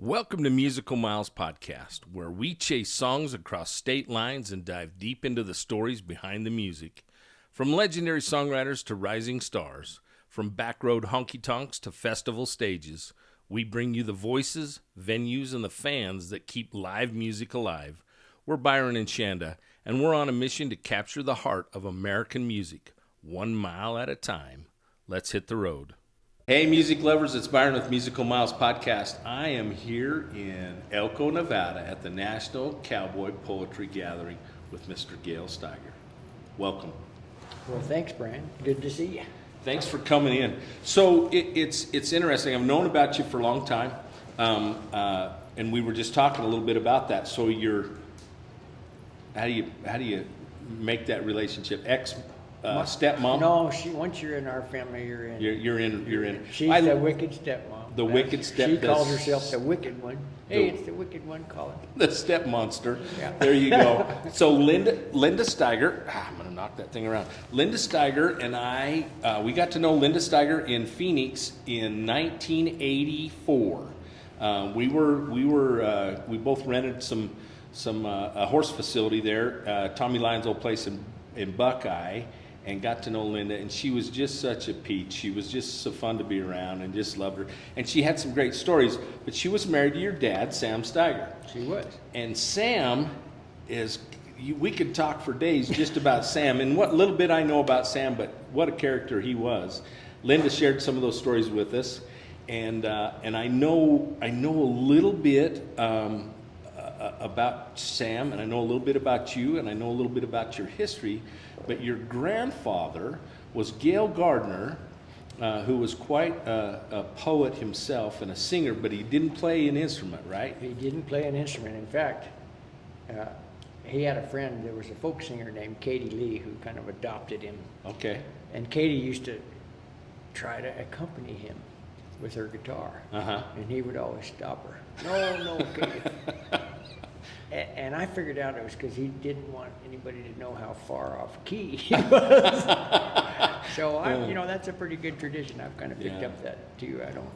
Welcome to Musical Miles Podcast, where we chase songs across state lines and dive deep into the stories behind the music. From legendary songwriters to rising stars, from backroad honky-tonks to festival stages, we bring you the voices, venues, and the fans that keep live music alive. We're Byron and Shanda, and we're on a mission to capture the heart of American music, 1 mile at a time. Let's hit the road. Hey, music lovers, it's Byron with Musical Miles Podcast. I am here in Elko, Nevada at the National Cowboy Poetry Gathering with Mr. Gail Steiger. Welcome. Well, thanks, Brian. Good to see you. Thanks for coming in. So it's interesting. I've known about you for a long time, and we were just talking a little bit about that. So how do you make that relationship? Stepmom? No, once you're in our family, you're in. You're in. She's the wicked stepmom. The wicked step. She calls herself the wicked one. Hey, it's the wicked one. Call it. The step monster. Yeah. There you go. So Linda Steiger. I'm gonna knock that thing around. Linda Steiger and I, we got to know Linda Steiger in Phoenix in 1984. We both rented a horse facility there, Tommy Lyons' old place in Buckeye. And got to know Linda, and she was just such a peach. She was just so fun to be around, and just loved her. And she had some great stories, but she was married to your dad, Sam Steiger. She was. And Sam we could talk for days just about Sam, and what little bit I know about Sam, but what a character he was. Linda shared some of those stories with us, and I know a little bit about Sam, and I know a little bit about you, and I know a little bit about your history. But your grandfather was Gail Gardner, who was quite a poet himself and a singer, but he didn't play an instrument, right? He didn't play an instrument. In fact, he had a friend, there was a folk singer named Katie Lee who kind of adopted him. Okay. And Katie used to try to accompany him with her guitar. Uh-huh. And he would always stop her. No, Katie. And I figured out it was because he didn't want anybody to know how far off key he was. So that's a pretty good tradition. I've kind of picked up that too. I don't.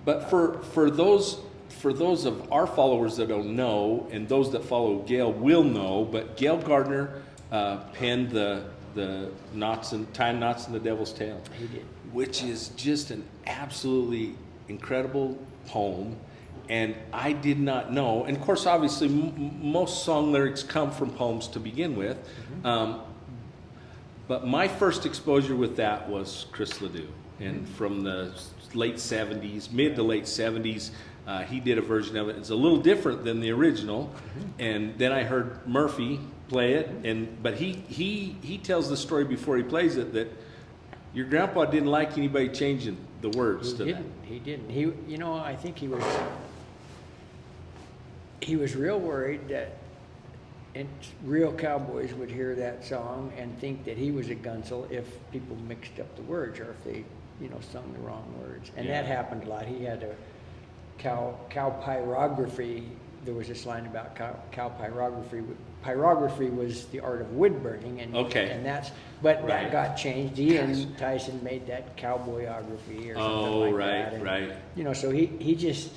But for those of our followers that don't know, and those that follow Gail will know, but Gail Gardner penned the tying knots in the Devil's Tail. He did. Which is just an absolutely incredible poem. And I did not know, and of course, obviously, most song lyrics come from poems to begin with. Mm-hmm. But my first exposure with that was Chris Ledoux, and from the late 70s, mid to late 70s, he did a version of it. It's a little different than the original, and then I heard Murphy play it, but he tells the story before he plays it that your grandpa didn't like anybody changing the words to that. He didn't. I think he was real worried that real cowboys would hear that song and think that he was a gunsel if people mixed up the words or if they, sung the wrong words. And that happened a lot. He had a cow pyrography. There was this line about cow pyrography. Pyrography was the art of wood burning, and that got changed. Ian Tyson made that cowboyography or something like that. And, right. So he just,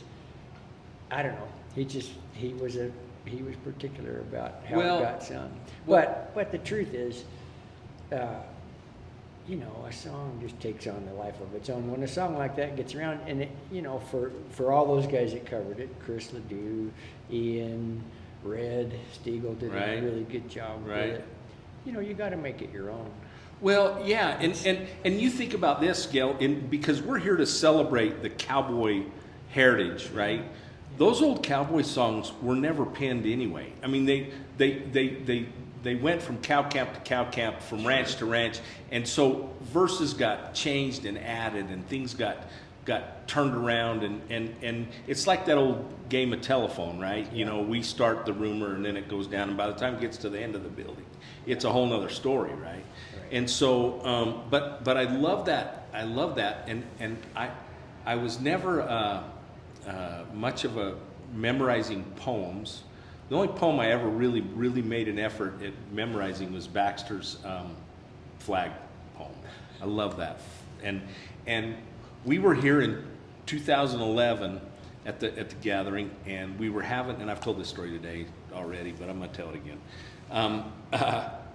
I don't know. He was particular about how it got sung. But the truth is, a song just takes on the life of its own. When a song like that gets around, and it, for all those guys that covered it, Chris Ledoux, Ian, Red, Stiegel did a really good job with it. You got to make it your own. Well, yeah, and you think about this, Gail, because we're here to celebrate the cowboy heritage, right? Those old cowboy songs were never penned anyway. I mean, they went from cow camp, from ranch to ranch, and so verses got changed and added, and things got turned around, and it's like that old game of telephone, right? Yeah. We start the rumor, and then it goes down, and by the time it gets to the end of the building, it's a whole nother story, right? And so, but I love that, and I was never much of a memorizing poems. The only poem I ever really made an effort at memorizing was Baxter's flag poem. I love that. And we were here in 2011 at the gathering, and we were having, and I've told this story today already, but I'm gonna tell it again.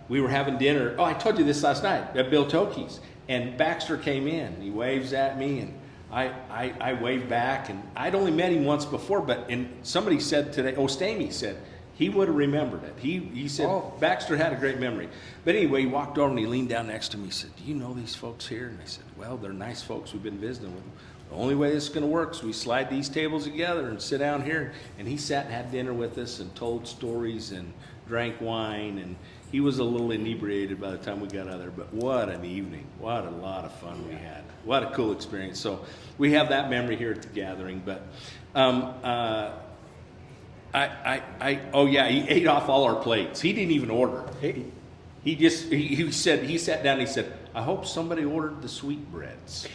We were having dinner. Oh, I told you this last night at Bill Tokey's, and Baxter came in. He waves at me, and I waved back, and I'd only met him once before, and somebody said today, Stamy said, he would have remembered it. He said, Baxter had a great memory. But anyway, he walked over and he leaned down next to me. He said, do you know these folks here? And I said, well, they're nice folks. We've been visiting with them. The only way this is going to work is we slide these tables together and sit down here. And he sat and had dinner with us and told stories and drank wine. And he was a little inebriated by the time we got out of there. But what an evening. What a lot of fun we had. What a cool experience. So we have that memory here at the gathering. But he ate off all our plates. He didn't even order. He sat down and he said, I hope somebody ordered the sweetbreads.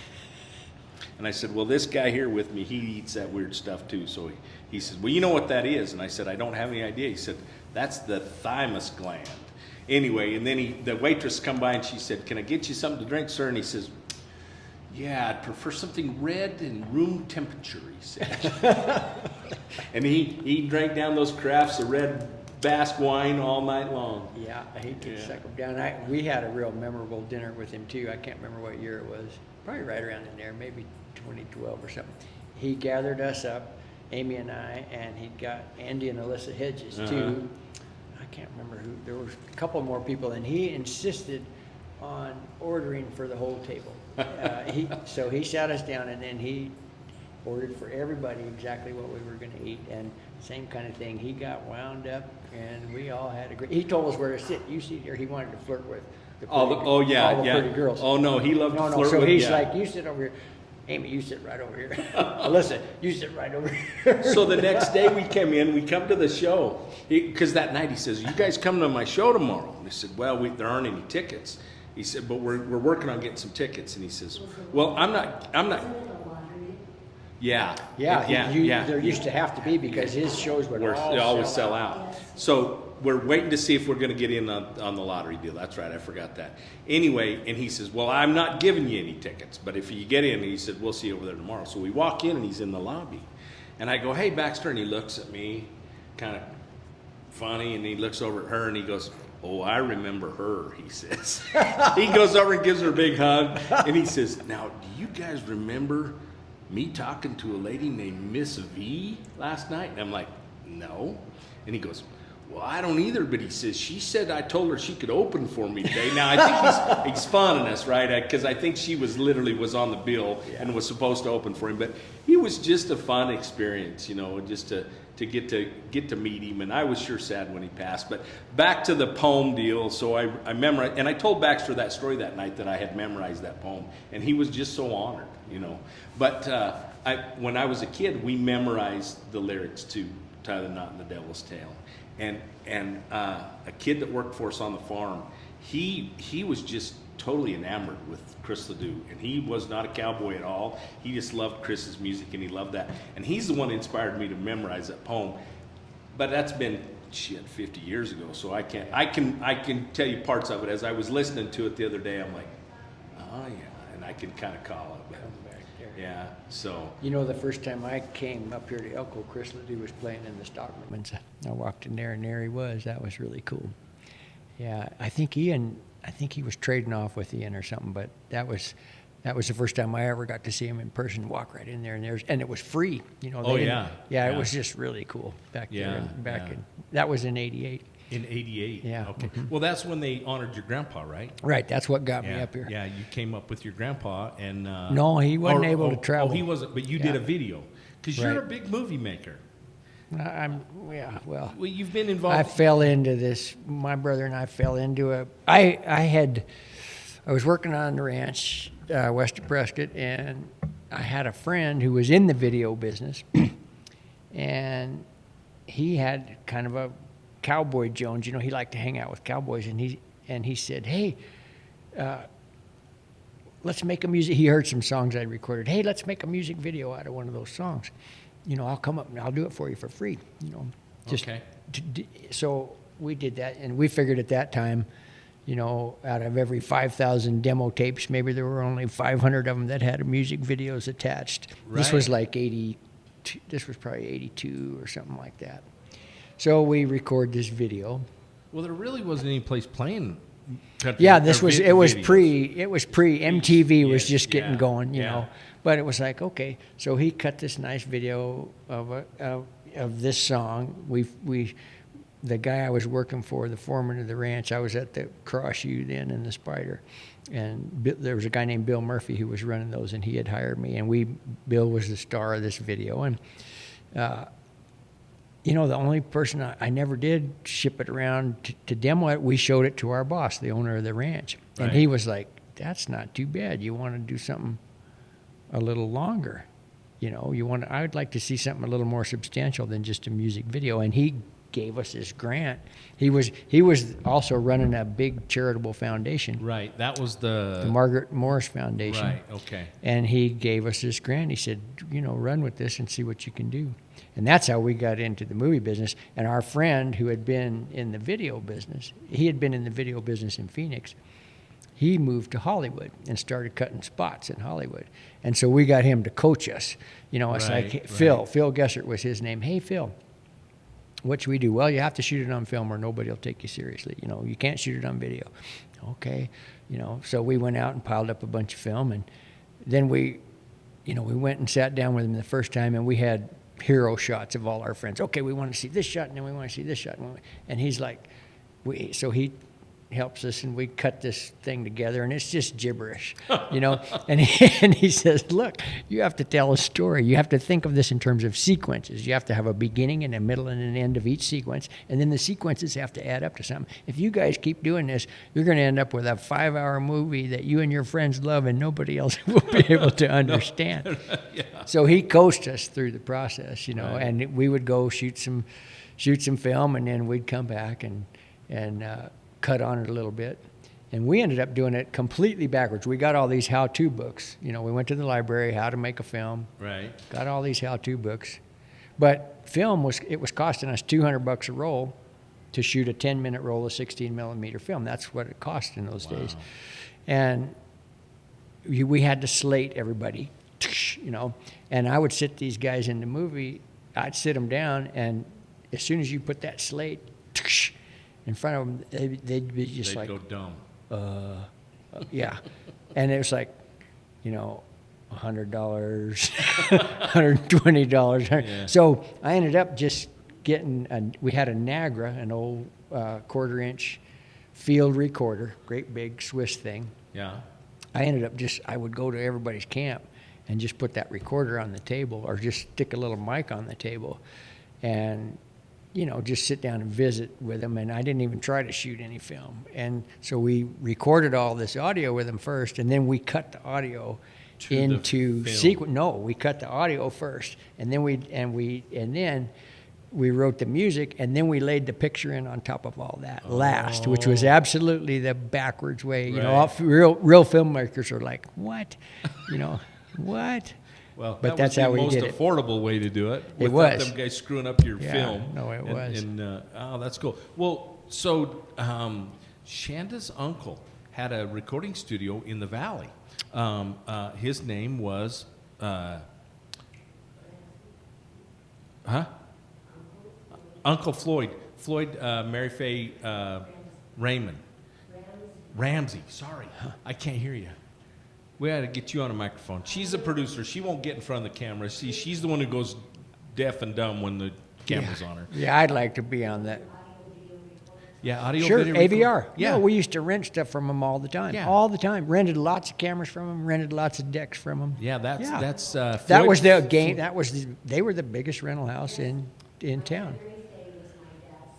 And I said, well, this guy here with me, he eats that weird stuff too. So he said, well, you know what that is? And I said, I don't have any idea. He said, that's the thymus gland. Anyway, and then the waitress come by and she said, can I get you something to drink, sir? And he says, yeah, I'd prefer something red and room temperature, he said. And he drank down those crafts of red Basque wine all night long. Yeah, he could suck them down. We had a real memorable dinner with him too. I can't remember what year it was. Probably right around in there, maybe 2012 or something. He gathered us up, Amy and I, and he got Andy and Alyssa Hedges too. I can't remember who. There was a couple more people, and he insisted on ordering for the whole table. So he sat us down, and then he ordered for everybody exactly what we were going to eat, and same kind of thing. He got wound up, and we all had a great. He told us where to sit. You see here. He wanted to flirt with all the pretty girls. Oh no, he loved to flirt so with. He's like, you sit over here. Amy, you sit right over here. Alyssa, you sit right over here. So the next day we come to the show. Because that night he says, you guys come to my show tomorrow? And he said, well, there aren't any tickets. He said, but we're working on getting some tickets. And he says, well, I'm not. Yeah. There used to have to be because his shows would always sell out. So we're waiting to see if we're going to get in on the lottery deal. That's right, I forgot that. Anyway, and he says, well, I'm not giving you any tickets, but if you get in, he said, we'll see you over there tomorrow. So we walk in and he's in the lobby. And I go, hey, Baxter, and he looks at me kind of funny, and he looks over at her and he goes, oh, I remember her, he says. He goes over and gives her a big hug, and he says, now, do you guys remember me talking to a lady named Miss V last night? And I'm like, no. And he goes, well, I don't either, but he says, she said I told her she could open for me today. Now, I think he's fawning us, right? Because I think she was on the bill and was supposed to open for him. But it was just a fun experience, just to get to meet him. And I was sure sad when he passed. But back to the poem deal. So I memorized, and I told Baxter that story that night that I had memorized that poem. And he was just so honored, But when I was a kid, we memorized the lyrics to Tie the Knot in the Devil's Tail. And a kid that worked for us on the farm, he was just totally enamored with Chris Ledoux, and he was not a cowboy at all. He just loved Chris's music, and he loved that. And he's the one that inspired me to memorize that poem. But that's been 50 years ago, so I can tell you parts of it. As I was listening to it the other day, I'm like, oh yeah, and I can kind of call it. But, yeah, so. The first time I came up here to Elko, Chris Ledoux was playing in the Stockman's. I walked in there, and there he was. That was really cool. Yeah, I think he was trading off with Ian or something, but that was the first time I ever got to see him in person. Walk right in there, and it was free. It was just really cool back there. That was in '88. In '88. Yeah. Okay. Well, that's when they honored your grandpa, right? Right. That's what got me up here. Yeah. You came up with your grandpa, and no, he wasn't able to travel. Oh, he wasn't. But you did a video because you're a big movie maker. Well, you've been involved. I fell into this. My brother and I fell into it. I was working on the ranch west of Prescott, and I had a friend who was in the video business, and he had kind of a Cowboy Jones, he liked to hang out with cowboys, and he said, hey, let's make a music. He heard some songs I recorded. Hey, let's make a music video out of one of those songs. I'll come up and I'll do it for you for free. Okay. So we did that, and we figured at that time, out of every 5,000 demo tapes, maybe there were only 500 of them that had music videos attached. Right. This was like this was probably 82 or something like that. So we record this video. Well, there really wasn't any place playing country. Yeah, Videos. it was pre MTV was just getting yeah, going, you yeah. know. But it was like, okay, so he cut this nice video of this song. The guy I was working for, the foreman of the ranch, I was at the Cross U then in the Spider, and there was a guy named Bill Murphy who was running those, and he had hired me, and Bill was the star of this video, and you know, the only person I never did ship it around to demo it, we showed it to our boss, the owner of the ranch. And Right. he was like, that's not too bad. You want to do something a little longer. You know, I would like to see something a little more substantial than just a music video. And he gave us this grant. He was also running a big charitable foundation. Right. That was the Margaret Morris Foundation. Right. Okay. And he gave us this grant. He said, you know, run with this and see what you can do. And that's how we got into the movie business. And our friend who had been in the video business, he had been in the video business in Phoenix. He moved to Hollywood and started cutting spots in Hollywood. And so we got him to coach us. You know, it's Right, like right. Phil Gessert was his name. Hey, Phil, what should we do? Well, you have to shoot it on film or nobody will take you seriously. You know, you can't shoot it on video. Okay. You know, so we went out and piled up a bunch of film. And then we went and sat down with him the first time, and we had hero shots of all our friends. Okay, we want to see this shot, and then we want to see this shot. And he's like, so he helps us, and we cut this thing together, and it's just gibberish, you know. And he says, look, you have to tell a story. You have to think of this in terms of sequences. You have to have a beginning and a middle and an end of each sequence, and then the sequences have to add up to something. If you guys keep doing this, you're going to end up with a 5-hour movie that you and your friends love and nobody else will be able to understand. Yeah. So he coached us through the process, you know, Right. and we would go shoot some film, and then we'd come back and cut on it a little bit. And we ended up doing it completely backwards. We got all these how-to books. You know, we went to the library, how to make a film. Right. Got all these how-to books. But film was costing us $200 a roll to shoot a 10-minute roll of 16-millimeter film. That's what it cost in those days. And we had to slate everybody, you know. And I would sit these guys in the movie. I'd sit them down, and as soon as you put that slate in front of them, they'd be just They'd like, go dumb. yeah. And it was like, you know, $100, $120. Yeah. So I ended up just getting, we had a Nagra, an old quarter-inch field recorder, great big Swiss thing. Yeah. I ended up I would go to everybody's camp and just put that recorder on the table, or just stick a little mic on the table, and you know, just sit down and visit with them. And I didn't even try to shoot any film. And so we recorded all this audio with them first, and then we cut the audio into sequence. No, we cut the audio first, and then we wrote the music, and then we laid the picture in on top of all that last, which was absolutely the backwards way. You know, real filmmakers are like, what? You know, what? Well, but that's how the we most did it. affordable way to do it. It without was. them guys screwing up your Yeah, film. no, it was. And oh, that's cool. Well, so Shanda's uncle had a recording studio in the valley. His name was, Uncle Floyd. Mary Faye Raymond. Ramsey. Sorry, I can't hear you. We had to get you on a microphone. She's a producer. She won't get in front of the camera. See, she's the one who goes deaf and dumb when the camera's on her. Yeah, I'd like to be on that. Yeah, audio Sure, video AVR. record- Yeah, No, we used to rent stuff from them all the time. Yeah. All the time. Rented lots of cameras from them. Rented lots of decks from them. yeah. That's That Floyd- was the game. They were the biggest rental house in town.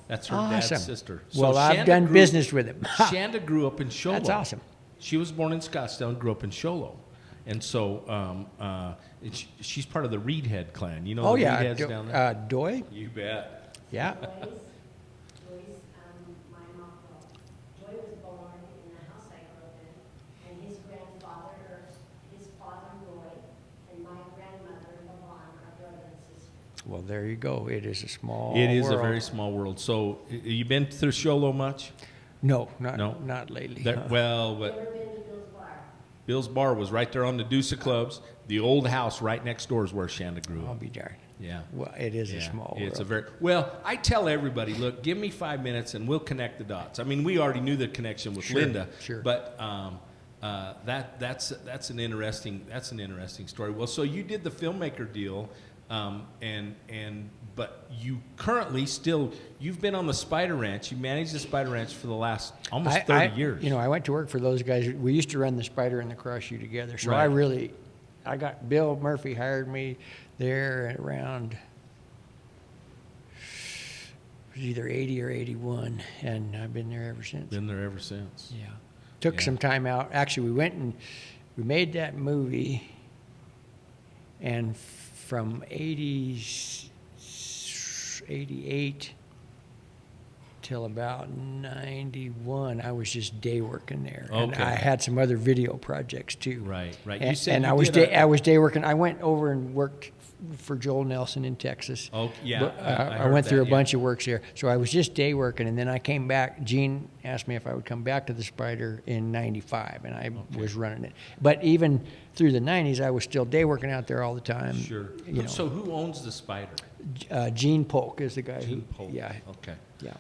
That's her Awesome. dad's sister. Well, I've Shanda done grew- business with him. Shanda grew up in Sholo. That's awesome. She was born in Scottsdale and grew up in Sholo. And so she's part of the Reedhead clan. You know Oh the yeah, Reedheads down there? Doy. You bet. Yeah. My mom, Joy was born in the house I grew up in, and his grandfather, his father, Roy, and my grandmother, Lavon, are brother and sister. Well, there you go. It is a small. It is a world. very small world. So you been through Sholo much? No, No? not lately. Well, Never but been to Bill's Bar. Bill's Bar was right there on the Deuce of Clubs. The old house right next door is where Shanda grew I'll up. be darned. Yeah. Well, it is a Yeah, small it's a world. very well. I tell everybody, look, give me 5 minutes and we'll connect the dots. I mean, we already knew the connection with Sure, Linda, sure. but that's an interesting story. Well, so you did the filmmaker deal, but you currently you've been on the Spider Ranch. You managed the Spider Ranch for the last almost 30 years. You know, I went to work for those guys. We used to run the Spider and the Cross Shoe together. So Right. I got Bill Murphy hired me there at around, it was either 80 or 81, and I've been there ever since. Been there ever since. Yeah. Took Yeah. some time out. Actually, we went and we made that movie, and from 88 till about 91, I was just day working there. And Okay. I had some other video projects too. Right, right. And, You said you I was did I was day working. I went over and worked for Joel Nelson in Texas. Oh, yeah, But, I I heard went through that, a yeah. bunch of works there. So I was just day working, and then I came back. Gene asked me if I would come back to the Spider in 95, and I was running it. But even through the 90s, I was still day working out there all the time. Sure. You know, So who owns the Spider? Gene Polk is the guy Gene Polk. Yeah. Okay. Yeah.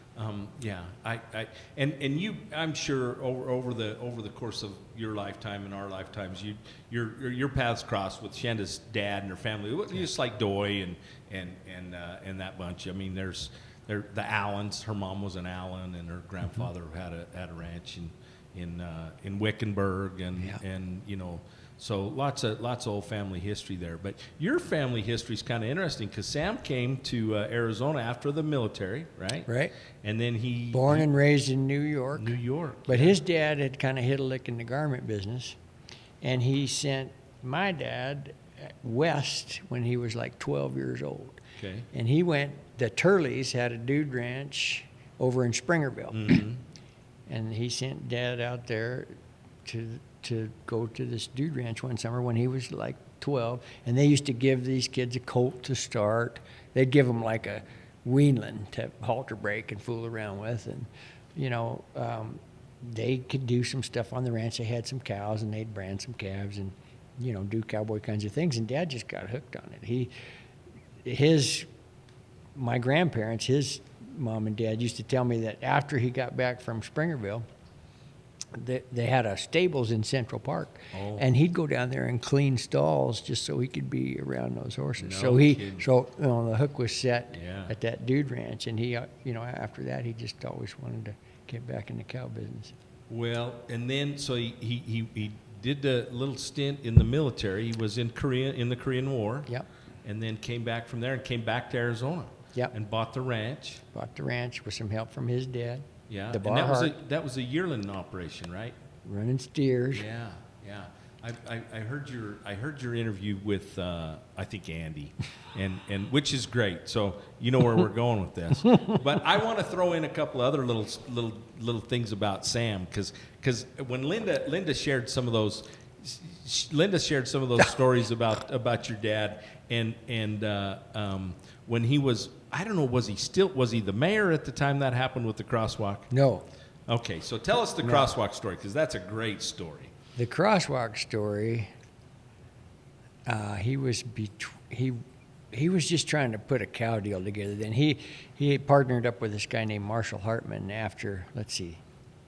Yeah. And you, I'm sure over the course of your lifetime and our lifetimes, your paths crossed with Shenda's dad and her family. Just like Doy and that bunch. I mean, there's the Allens. Her mom was an Allen, and her grandfather had a ranch in Wickenburg, and you know. So lots of old family history there. But your family history is kind of interesting because Sam came to Arizona after the military, right? Right. And then Born and raised in New York. New York. But his dad had kind of hit a lick in the garment business, and he sent my dad west when he was like 12 years old. Okay. And he went, the Turleys had a dude ranch over in Springerville. Mm-hmm. And he sent Dad out there to go to this dude ranch one summer when he was like 12. And they used to give these kids a colt to start. They'd give them like a Weenland to halter brake and fool around with. And, you know, they could do some stuff on the ranch. They had some cows, and they'd brand some calves and, you know, do cowboy kinds of things. And Dad just got hooked on it. My grandparents, his mom and dad used to tell me that after he got back from Springerville, they had a stables in Central Park, and he'd go down there and clean stalls just so he could be around those horses. No kidding. So you know, the hook was set Yeah. at that dude ranch, and he, you know, after that he just always wanted to get back in the cow business. Well, and then so he did a little stint in the military. He was in the Korean War. Yep. And then came back from there and came back to Arizona. Yep. And bought the ranch. Bought the ranch with some help from his dad. Yeah. The And bar that was a yearling operation, right? running steers. Yeah, yeah. I heard your interview with I think Andy, and which is great. So you know where we're going with this. But I want to throw in a couple other little things about Sam because when Linda shared some of those. Linda shared some of those stories about your dad and when he was, I don't know, was he the mayor at the time that happened with the crosswalk? No. Okay, so tell us the crosswalk story because that's a great story. The crosswalk story, he was just trying to put a cow deal together. Then he partnered up with this guy named Marshall Hartman after, let's see,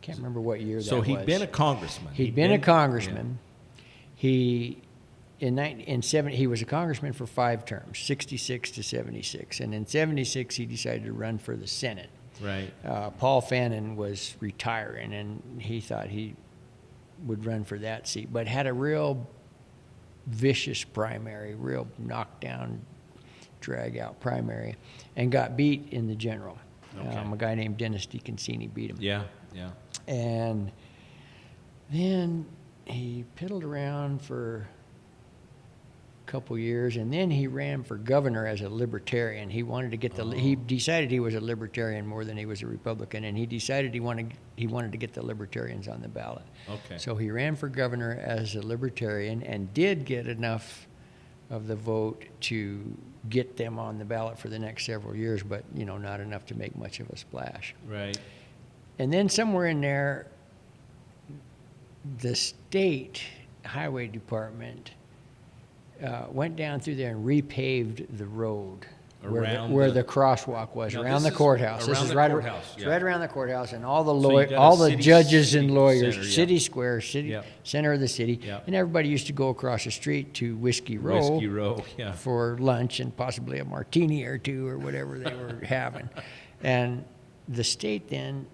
can't remember what year that was. So he'd been a congressman. He'd been a congressman. He was a congressman for 5 terms, 66 to 76, and in 76 he decided to run for the Senate. Right. Paul Fannin was retiring, and he thought he would run for that seat, but had a real vicious primary, real knockdown, drag-out primary, and got beat in the general. Okay. A guy named Dennis DeConcini beat him. Yeah, yeah. And then he piddled around for a couple years, and then he ran for governor as a libertarian. He wanted to get he decided he was a libertarian more than he was a Republican, and he decided he wanted to get the libertarians on the ballot. Okay. So he ran for governor as a libertarian and did get enough of the vote to get them on the ballot for the next several years, but you know, not enough to make much of a splash. Right. And then somewhere in there, the state highway department went down through there and repaved the road Around where the- the crosswalk was, Now, around this the is courthouse. This around is the right, courthouse, it's yeah. right around the courthouse, and all the So you got a all the city- judges and lawyers, center, yeah. city square, city Yep. center of the city, Yep. and everybody used to go across the street to Whiskey Row. Whiskey Row, yeah. For lunch and possibly a martini or two or whatever they were having. And the state then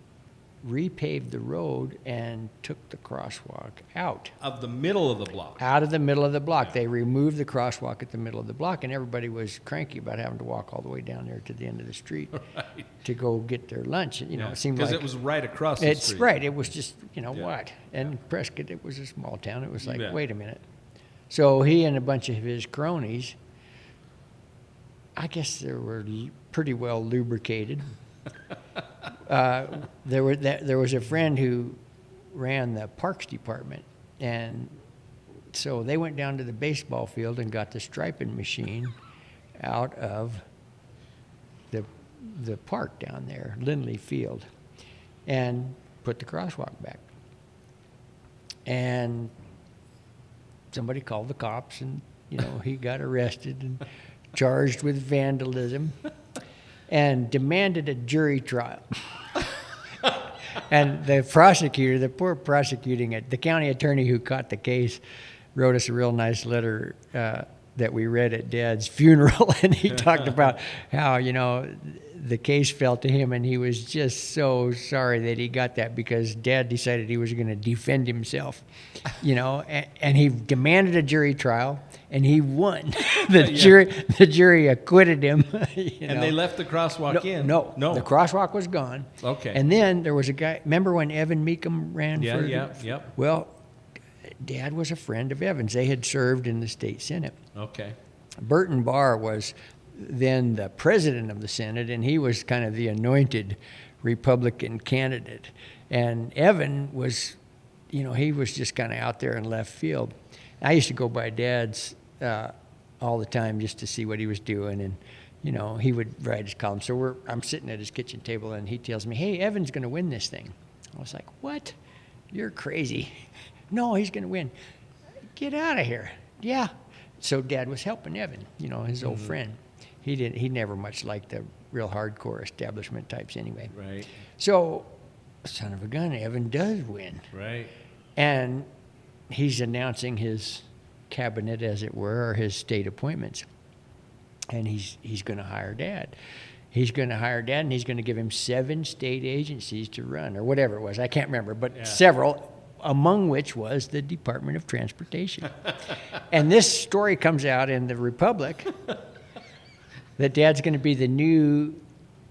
repaved the road and took the crosswalk out Of the middle of the block. of the middle of the block. They removed the crosswalk at the middle of the block, and everybody was cranky about having to walk all the way down there to the end of the street Right. to go get their lunch. You know, it seemed like Because it was right across the it's street. right. It was just, Yeah. what? And Prescott, it was a small town. It was like, bet. wait a minute. So he and a bunch of his cronies, I guess they were pretty well lubricated. There was a friend who ran the parks department, and so they went down to the baseball field and got the striping machine out of the park down there, Lindley Field, and put the crosswalk back. And somebody called the cops, and he got arrested and charged with vandalism and demanded a jury trial. And the prosecutor, the poor prosecuting it, the county attorney who caught the case, wrote us a real nice letter that we read at Dad's funeral, and he talked about how the case fell to him, and he was just so sorry that he got that because Dad decided he was going to defend himself, and he demanded a jury trial, and he won. The jury acquitted him. And they left the crosswalk in. No, the crosswalk was gone. Okay. And then there was a guy. Remember when Evan Meekum ran Yeah, for? yep. Well, Dad was a friend of Evan's. They had served in the state senate. Okay. Burton Barr was then the president of the Senate, and he was kind of the anointed Republican candidate. And Evan was, he was just kind of out there in left field. I used to go by Dad's all the time just to see what he was doing, and he would write his column. So I'm sitting at his kitchen table, and he tells me, "Hey, Evan's going to win this thing." I was like, "What? You're crazy." "No, he's going to win." "Get out of here." "Yeah." So Dad was helping Evan, his old friend. He never much liked the real hardcore establishment types anyway. Right. So, son of a gun, Evan does win. Right. And he's announcing his cabinet, as it were, or his state appointments. And he's going to hire Dad. He's going to hire Dad, and he's going to give him 7 state agencies to run, or whatever it was. I can't remember, but several, among which was the Department of Transportation. And this story comes out in the Republic that Dad's going to be the new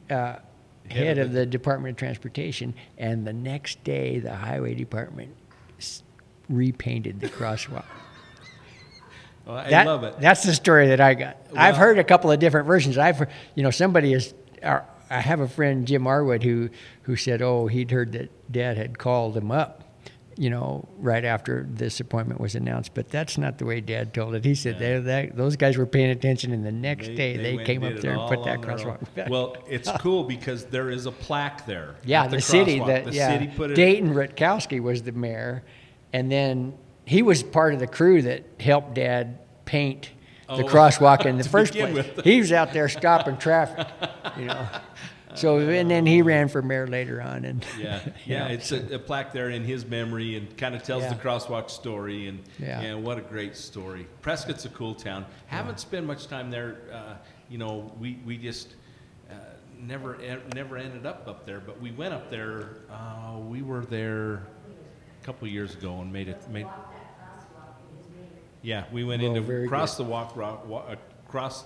head of the Department of Transportation, and the next day the Highway Department repainted the crosswalk. Well, I love it. That's the story that I got. Well, I've heard a couple of different versions. Somebody is. I have a friend, Jim Arwood, who said, he'd heard that Dad had called him up, right after this appointment was announced. But that's not the way Dad told it. He said those guys were paying attention, and the next day they went came and up did there it and put all that on their own. crosswalk back. Well, it's cool because there is a plaque there. Yeah, at the city. crosswalk. The city put it. Dayton Rutkowski was the mayor, and then he was part of the crew that helped Dad paint the crosswalk in the to first begin place. with. He was out there stopping traffic, So, and then he ran for mayor later on, and Yeah, it's a plaque there in his memory, and kind of tells the Yeah. crosswalk story, and Yeah. what a great story. Prescott's a cool town. Haven't spent much time there. We just never ended up there, but we went up there. We were there a couple of years ago and made. Yeah, we went Well, into very across the across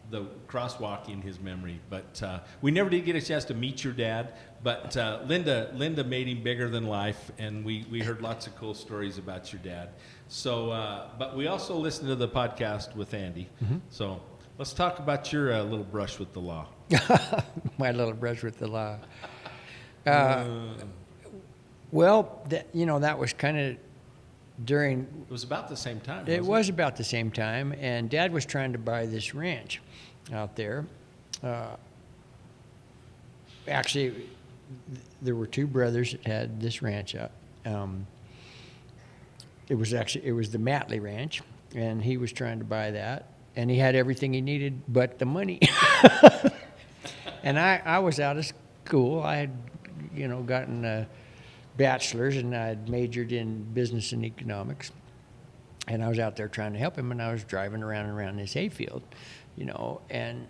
the crosswalk in his memory, but we never did get a chance to meet your dad. But Linda made him bigger than life, and we heard lots of cool stories about your dad. So, but we also listened to the podcast with Andy. Mm-hmm. So let's talk about your little brush with the law. my little brush with the law. Well, that was kind of during. It was about the same time. It wasn't was about the same time, and Dad was trying to buy this ranch out there. Actually, there were 2 brothers that had this ranch out. It was the Matley Ranch, and he was trying to buy that, and he had everything he needed but the money. And I was out of school. I had, gotten a bachelor's, and I had majored in business and economics. And I was out there trying to help him, and I was driving around and around this hayfield, and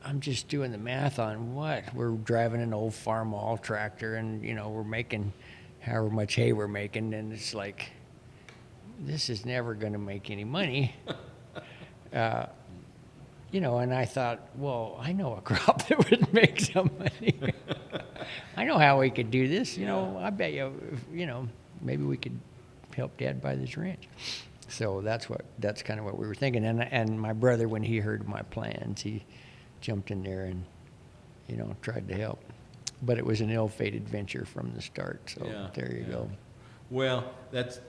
I'm just doing the math on what we're driving an old farm-all tractor, and we're making however much hay we're making, and it's like, this is never going to make any money. And I thought, well, I know a crop that would make some money. I know how we could do this. I bet you, maybe we could help Dad buy this ranch. So that's kind of what we were thinking. And my brother, when he heard my plans, he jumped in there and, tried to help. But it was an ill-fated venture from the start. So there you go. Well, that's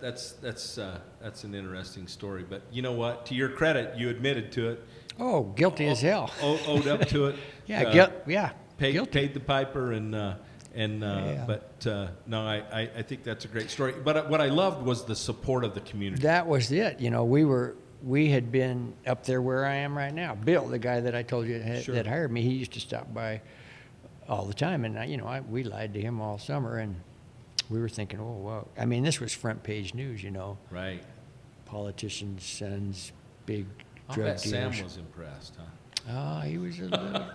an interesting story. But you know what? To your credit, you admitted to it. Oh, guilty as hell. Owed up to it. Yeah, guilty. Paid the piper, but no, I think that's a great story. But what I loved was the support of the community. That was it. We had been up there where I am right now. Bill, the guy that I told you that hired me, he used to stop by all the time, and we lied to him all summer, and we were thinking, oh wow. I mean, this was front page news, Right. Politicians' sons, big I'll drug bet dealers. Sam was impressed, huh? Oh, he was a little.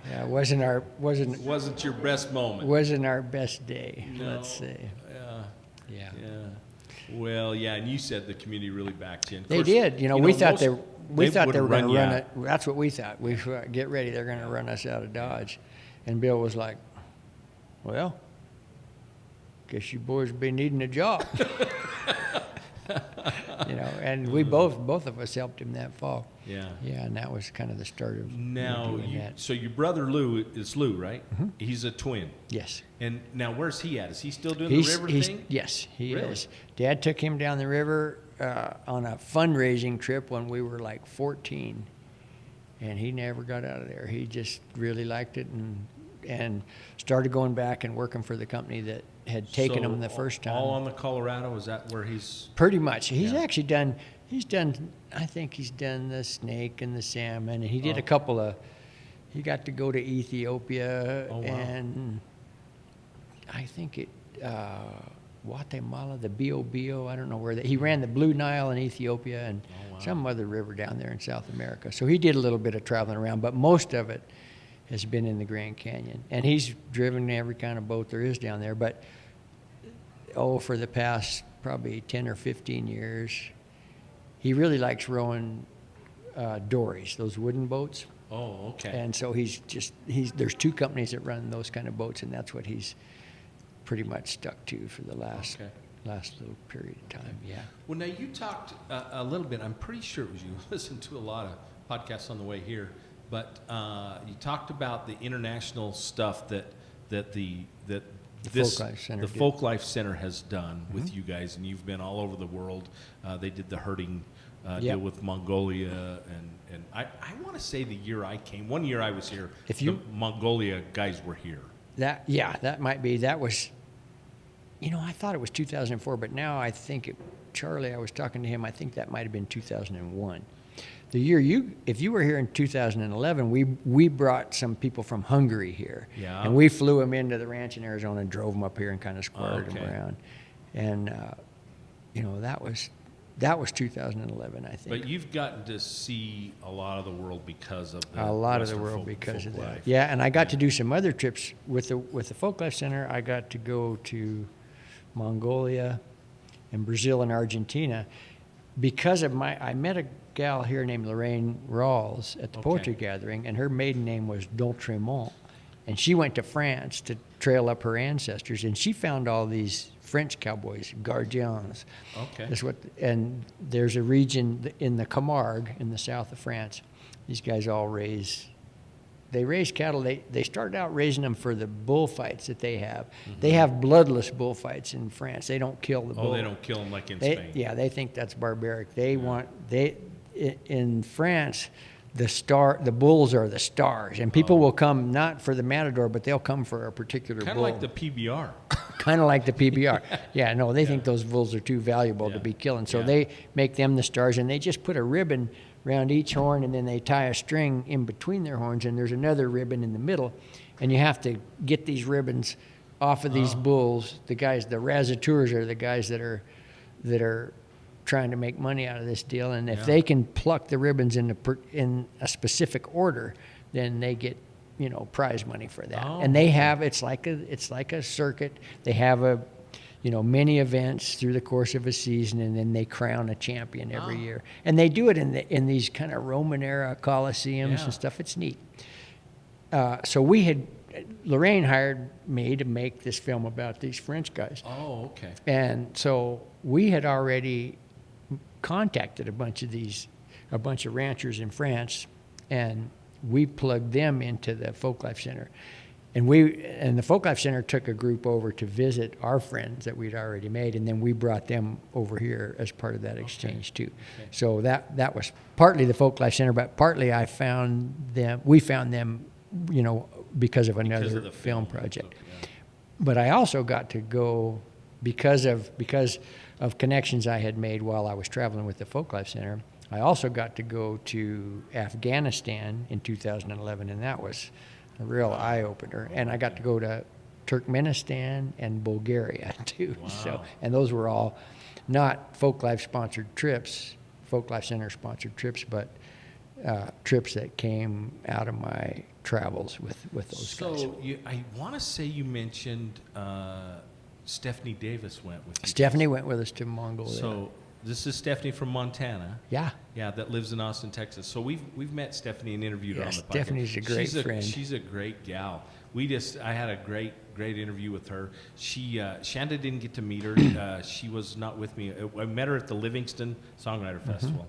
Yeah, Wasn't your best moment. wasn't our best day. No. Let's say. Yeah. Yeah. Well, yeah, and you said the community really backed you. And of They course, did. We thought most- they were would've going to you run out. it. That's what we thought. We thought, get ready, they're going to run us out of Dodge. And Bill was like, well, guess you boys will be needing a job. And we both of us helped him that fall. Yeah. Yeah, and that was kind of the start of Now, doing that. so your brother Lou is Lou, right? Mm-hmm. He's a twin. Yes. And now, where's he at? Is he still doing the river thing? Yes, he Really? is. Dad took him down the river on a fundraising trip when we were like 14, and he never got out of there. He just really liked it and started going back and working for the company that had taken him the first time. All on the Colorado? Is that where he's? Pretty much. He's Yeah. actually done. I think he's done the snake and the salmon, and he did Oh. a couple of. He got to go to Ethiopia Oh, wow. and I think Guatemala, the Bio. I don't know where he ran the Blue Nile in Ethiopia and Oh, wow. some other river down there in South America. So he did a little bit of traveling around, but most of it has been in the Grand Canyon. And he's driven every kind of boat there is down there. But for the past probably 10 or 15 years, he really likes rowing dories, those wooden boats. Oh, okay. And so there's two companies that run those kind of boats, and that's what he's pretty much stuck to for the last little period of time. Yeah. Well, now you talked a little bit. I'm pretty sure it was you. Listened to a lot of podcasts on the way here, but you talked about the international stuff that the Folklife Center did. Folklife Center has done with you guys, and you've been all over the world. They did the herding deal with Mongolia, and I want to say the year I came, one year I was here, the Mongolia guys were here. That might be. That was, I thought it was 2004, but now I think Charlie, I was talking to him, I think that might have been 2001. The year if you were here in 2011, we brought some people from Hungary here. Yeah. And we flew them into the ranch in Arizona and drove them up here and kind of squared them around. And, that was 2011, I think. But you've gotten to see a lot of the world because of the A lot of the Western world folk because of that. life. Yeah, and I got to do some other trips with the Folklife Center. I got to go to Mongolia and Brazil and Argentina because of I met a gal here named Lorraine Rawls at the Poetry Gathering, and her maiden name was D'Entremont. And she went to France to trail up her ancestors, and she found all these French cowboys, gardiens. Okay. That's and there's a region in the Camargue in the south of France. These guys all raise cattle. They started out raising them for the bullfights that they have. Mm-hmm. They have bloodless bullfights in France. They don't kill the bull. Oh, they don't kill them like in Spain. Yeah, they think that's barbaric. In France, the bulls are the stars, and people will come not for the matador, but they'll come for a particular Kind bull. of like the PBR. Kind of like the PBR. Yeah, no, they think those bulls are too valuable to be killing, so they make them the stars, and they just put a ribbon around each horn, and then they tie a string in between their horns, and there's another ribbon in the middle, and you have to get these ribbons off of these bulls. The razateurs are the guys that are trying to make money out of this deal, and if they can pluck the ribbons in a specific order, then they get prize money for that. And they have it's like a circuit. They have many events through the course of a season, and then they crown a champion every year. And they do it in these kind of Roman era coliseums and stuff. It's neat. So Lorraine hired me to make this film about these French guys. Oh, okay. And so we had already contacted a bunch of ranchers in France, and we plugged them into the Folklife Center. And the Folklife Center took a group over to visit our friends that we'd already made, and then we brought them over here as part of that exchange too. Okay. So that was partly the Folklife Center, but partly we found them, because of another film project. Yeah. But I also got to go because of connections I had made while I was traveling with the Folklife Center. I also got to go to Afghanistan in 2011, and that was a real eye-opener. And I got to go to Turkmenistan and Bulgaria too. Wow. So, and those were all not Folklife sponsored trips, Folklife Center sponsored trips, but trips that came out of my travels with those guys. So I want to say you mentioned Stephanie Davis went with you. Stephanie went with us to Mongolia. So this is Stephanie from Montana. Yeah. Yeah, that lives in Austin, Texas. So we've met Stephanie and interviewed her on the podcast. Stephanie's a great friend. She's a great gal. I had a great interview with her. Shanda didn't get to meet her. She was not with me. I met her at the Livingston Songwriter Festival,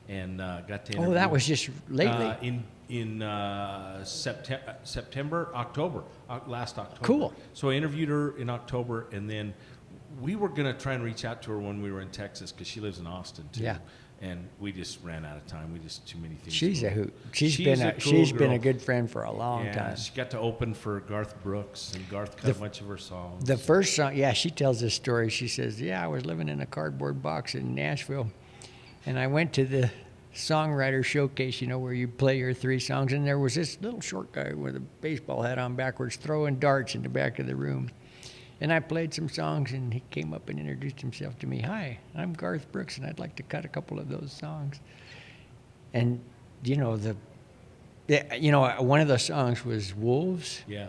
and got to interview. Oh, that was just lately. In September, October, last October. Cool. So I interviewed her in October, and then we were going to try and reach out to her when we were in Texas, because she lives in Austin too. Yeah. And we just ran out of time. We just too many things. She's a hoot. She's been a good friend for a long time. She got to open for Garth Brooks, and Garth cut a bunch of her songs. The first song, she tells this story. She says, I was living in a cardboard box in Nashville, and I went to the songwriter showcase, where you play your 3 songs, and there was this little short guy with a baseball hat on backwards throwing darts in the back of the room. And I played some songs, and he came up and introduced himself to me. Hi, I'm Garth Brooks, and I'd like to cut a couple of those songs. And, one of those songs was Wolves. Yeah.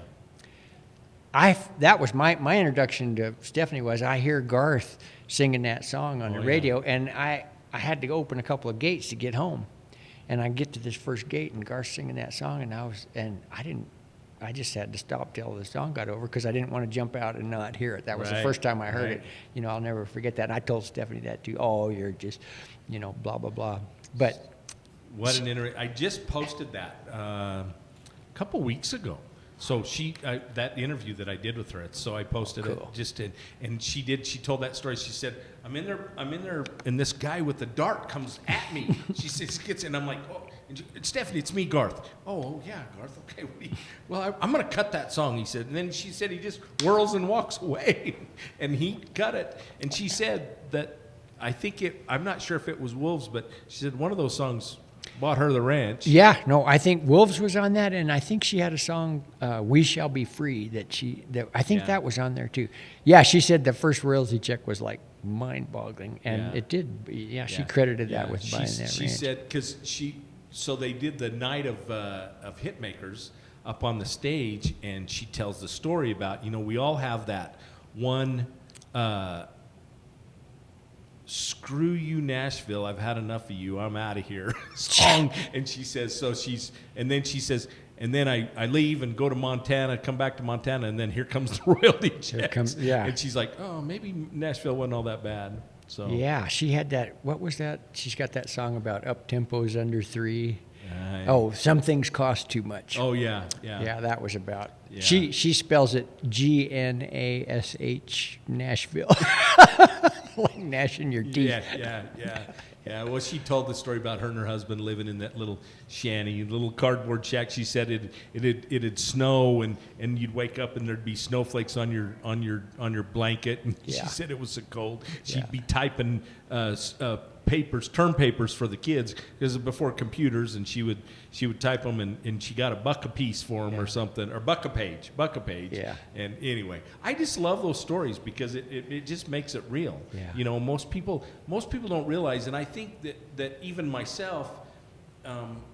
That was my introduction to Stephanie was I hear Garth singing that song on the radio, and I had to open a couple of gates to get home. And I get to this first gate, and Garth's singing that song, I just had to stop till the song got over, because I didn't want to jump out and not hear it. That was the first time I heard it. I'll never forget that. And I told Stephanie that too. Oh, you're just, blah, blah, blah. But what an I just posted that a couple weeks ago. So that interview that I did with her, so I posted it and she told that story. She said, I'm in there, and this guy with the dart comes at me. She says, gets in, I'm like, oh, Stephanie, it's me, Garth. Oh yeah, Garth, okay. I'm going to cut that song, he said. And then she said he just whirls and walks away, and he cut it. And she said that, I'm not sure if it was Wolves, but she said one of those songs bought her the ranch. Yeah, no, I think Wolves was on that, and I think she had a song, We Shall Be Free, that was on there too. Yeah, she said the first royalty check was like mind-boggling, and it did. She credited that with buying that ranch. She said, because so they did the night of Hitmakers up on the stage, and she tells the story about, we all have that one, screw you, Nashville, I've had enough of you, I'm out of here song. And she says, and then I leave and go to Montana, come back to Montana, and then here comes the royalty checks. And she's like, oh, maybe Nashville wasn't all that bad. So yeah, she had that. What was that? She's got that song about up tempos under 3. Some things cost too much. Oh yeah. That was about. Yeah. She spells it GNASH Nashville. like gnashing your teeth. Yeah. Well, she told the story about her and her husband living in that little shanty, little cardboard shack. She said it'd snow and you'd wake up and there'd be snowflakes on your blanket. And Yeah. she said it was so cold. She'd Yeah. be typing term papers for the kids because before computers, and she would type them and she got $1 a piece for them or something, or $1 a page. Yeah. And anyway, I just love those stories because it just makes it real. Yeah. You know, most people don't realize, and I think that even myself,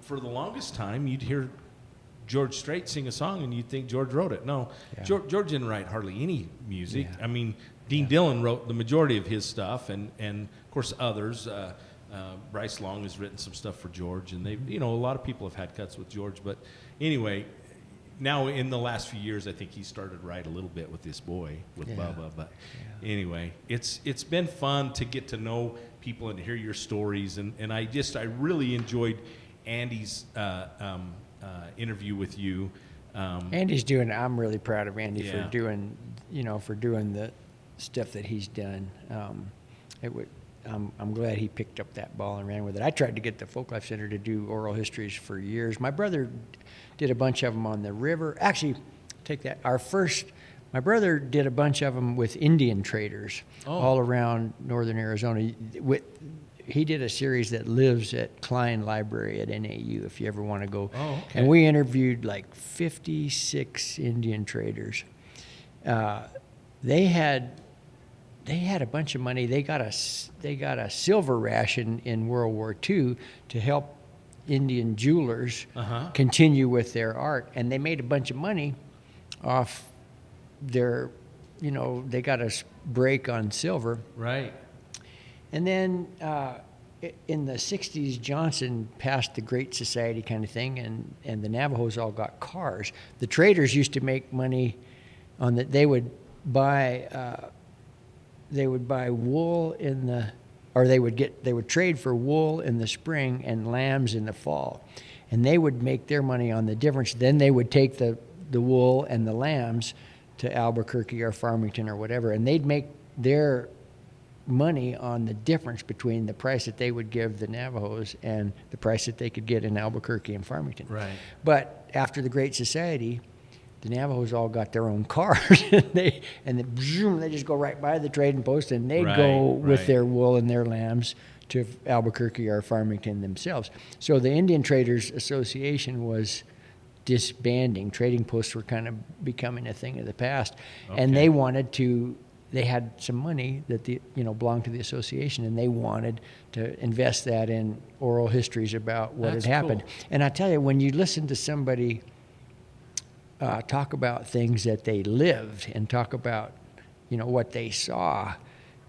for the longest time, you'd hear George Strait sing a song and you'd think George wrote it. No, Yeah. George didn't write hardly any music. Yeah. I mean, Dean Dillon wrote the majority of his stuff, and of course others. Bryce Long has written some stuff for George, and they, a lot of people have had cuts with George. But anyway, now in the last few years, I think he started to write a little bit with this boy, with Bubba. But anyway, it's been fun to get to know people and hear your stories, and I really enjoyed Andy's interview with you. Andy's doing. I'm really proud of Andy Yeah. for doing the stuff that he's done. I'm glad he picked up that ball and ran with it. I tried to get the Folklife Center to do oral histories for years. My brother did a bunch of them on the river. Actually, take that. My brother did a bunch of them with Indian traders all around northern Arizona. He did a series that lives at Klein Library at NAU, if you ever want to go. Oh, okay. And we interviewed like 56 Indian traders. They had a bunch of money. They got a silver ration in World War II to help Indian jewelers continue with their art, and they made a bunch of money off their, they got a break on silver. Right. And then in the 60s, Johnson passed the Great Society kind of thing, and the Navajos all got cars. The traders used to make money on that. They would buy wool they would trade for wool in the spring and lambs in the fall, and they would make their money on the difference. Then they would take the wool and the lambs to Albuquerque or Farmington or whatever, and they'd make their money on the difference between the price that they would give the Navajos and the price that they could get in Albuquerque and Farmington. Right. But after the Great Society, the Navajos all got their own cars, and they just go right by the trading post, and they go with their wool and their lambs to Albuquerque or Farmington themselves. So the Indian Traders Association was disbanding. Trading posts were kind of becoming a thing of the past, and they had some money that belonged to the association, and they wanted to invest that in oral histories about what had happened. Cool. And I tell you, when you listen to somebody talk about things that they lived and talk about, what they saw,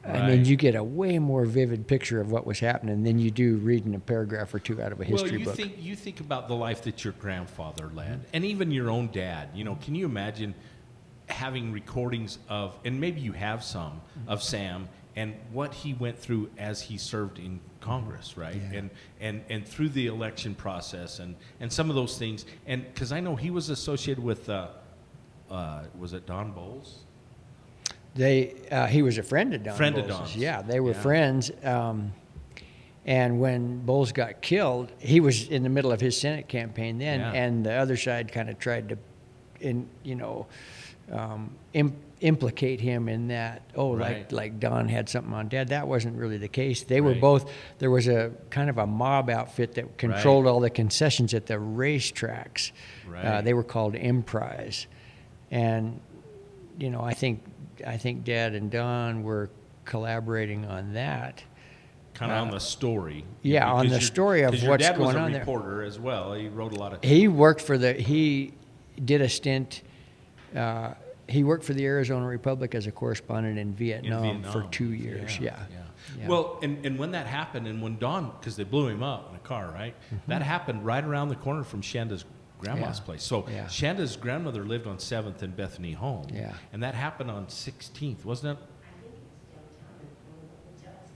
I mean, you get a way more vivid picture of what was happening than you do reading a paragraph or two out of a history book. You think about the life that your grandfather led, and even your own dad. Can you imagine having recordings of, and maybe you have some, of Sam and what he went through as he served in Congress, right? Yeah. And through the election process and some of those things. And because I know he was associated with, was it Don Bowles? He was a friend of Don Friend of Bowles'. Don's. Yeah, they were friends. And when Bowles got killed, he was in the middle of his Senate campaign then, and the other side kind of tried to, implicate him in that. Like Don had something on Dad. That wasn't really the case. They were both. There was a kind of a mob outfit that controlled all the concessions at the racetracks. Right. They were called Emprise, and I think Dad and Don were collaborating on that. Kind of on the story. Yeah, on the story of what's going on there. Your dad was a reporter as well. He wrote a lot of... He did a stint... he worked for the Arizona Republic as a correspondent in Vietnam for 2 years. Yeah. Well, and when that happened, and when Don, because they blew him up in a car, right? Mm-hmm. That happened right around the corner from Shanda's grandma's place. So Shanda's grandmother lived on 7th and Bethany Home. Yeah. And that happened on 16th, wasn't it?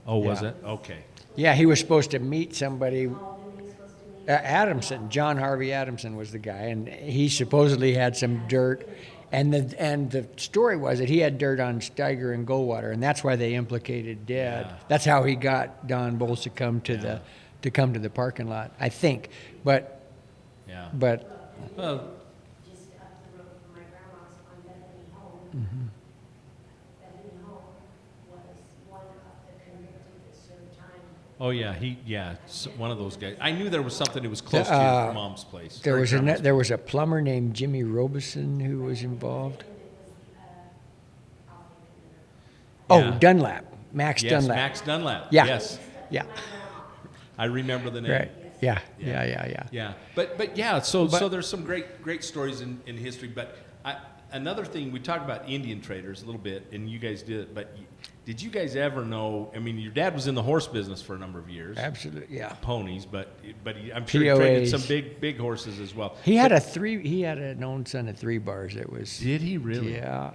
Oh, was it? Okay. Yeah, he was supposed to meet somebody. Adamson, John Harvey Adamson was the guy, and he supposedly had some dirt. And the story was that he had dirt on Steiger and Goldwater, and that's why they implicated Dad. Yeah. That's how he got Don Bowles to come to the parking lot, I think. But Yeah. but Just up the road from my grandma's on Bethany Home. Mm-hmm. Bethany Home was one of the convicted that served time. Oh yeah, one of those guys. I knew there was something that was close to your mom's place. there or was grandma's there was a plumber named Jimmy Robeson who was involved. Yeah. Oh, Dunlap, Max Yes, Dunlap. Max Dunlap. Yeah. Yes, Yeah. I remember the name. Right. Yeah. Yeah, but yeah, so there's some great stories in history. But another thing, we talked about Indian traders a little bit, and you guys did it. But did you guys ever know? I mean, your dad was in the horse business for a number of years. Absolutely. Yeah. Ponies, but I'm sure he traded POAs. some big horses as well. He had an own son at 3 bars. It was. Did he really? Yeah.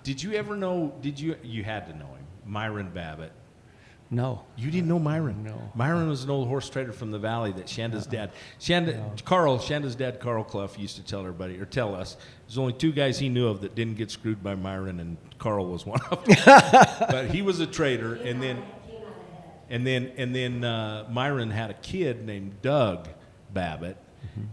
Did you ever know? You had to know him, Myron Babbitt. No. You didn't know Myron? No. Myron was an old horse trader from the valley that Shanda's dad, Shanda's dad, Carl Clough, used to tell everybody, or tell us, there's only 2 guys he knew of that didn't get screwed by Myron, and Carl was one of them. But he was a trader, and then Myron had a kid named Doug Babbitt,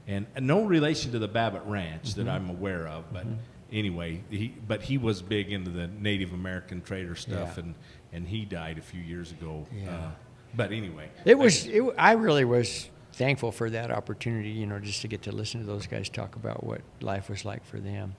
and no relation to the Babbitt Ranch that I'm aware of, but anyway, he was big into the Native American trader stuff, Yeah. and he died a few years ago. Yeah. But anyway, I really was thankful for that opportunity, just to get to listen to those guys talk about what life was like for them,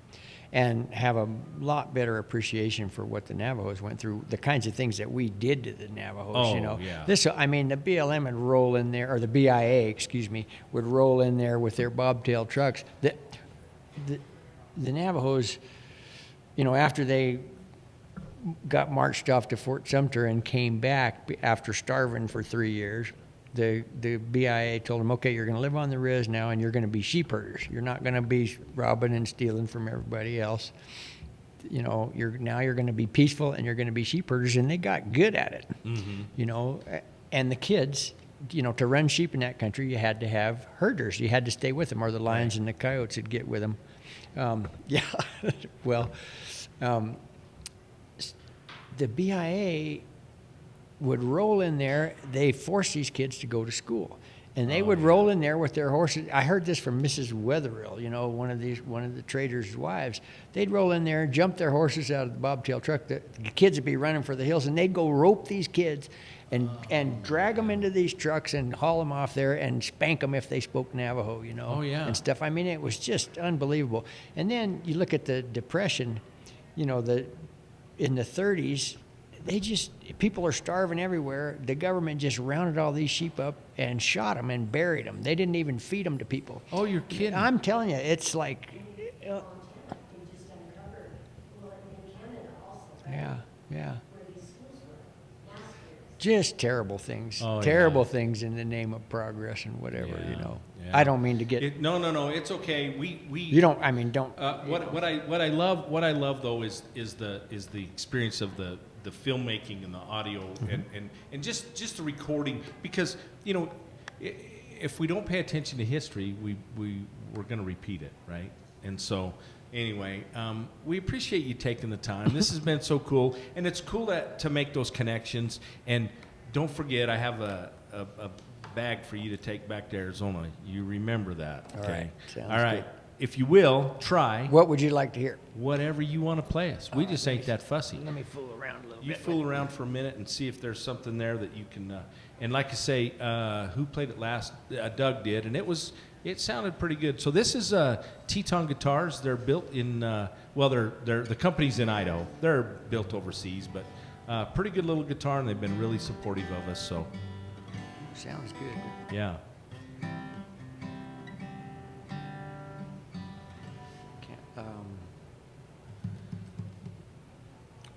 and have a lot better appreciation for what the Navajos went through, the kinds of things that we did to the Navajos. Oh, yeah. The BLM would roll in there, or the BIA, excuse me, would roll in there with their bobtail trucks. The Navajos, after they got marched off to Fort Sumter and came back after starving for 3 years, the BIA told them, okay, you're going to live on the res now, and you're going to be sheep herders. You're not going to be robbing and stealing from everybody else. You're going to be peaceful, and you're going to be sheep herders, and they got good at it. And the kids, to run sheep in that country, you had to have herders. You had to stay with them, or the lions and the coyotes would get with them. The BIA would roll in there. They forced these kids to go to school, and they would roll in there with their horses. I heard this from Mrs. Wetherill, one of the traders' wives. They'd roll in there, jump their horses out of the bobtail truck. The kids would be running for the hills, and they'd go rope these kids and drag them into these trucks and haul them off there and spank them if they spoke Navajo, Oh, yeah. and stuff. I mean, it was just unbelievable. And then you look at the Depression, in the 30s, people are starving everywhere. The government just rounded all these sheep up and shot them and buried them. They didn't even feed them to people. Oh, you're kidding. I'm telling you, it's like, They just uncovered, well, in Canada also, right? yeah. Where these schools were, massacres. Just terrible things. Oh, Terrible yeah. things in the name of progress and whatever, Yeah. I don't mean to get... No, it's okay. We You don't, don't... what I love though is the experience of the filmmaking and the audio and just the recording, because if we don't pay attention to history, we're going to repeat it, right? And so anyway, we appreciate you taking the time. This has been so cool, and it's cool to make those connections. And don't forget, I have a bag for you to take back to Arizona. You remember that, All okay? right. Sounds All right. good. If you will, try What would you like to hear? whatever you want to play us. We just ain't that fussy. Let me fool around a little You bit. fool around for a minute and see if there's something there that you can. And like I say, who played it last? Doug did, and it sounded pretty good. So this is Teton guitars. They're built in. The company's in Idaho. They're built overseas, but pretty good little guitar, and they've been really supportive of us. So Sounds good. yeah.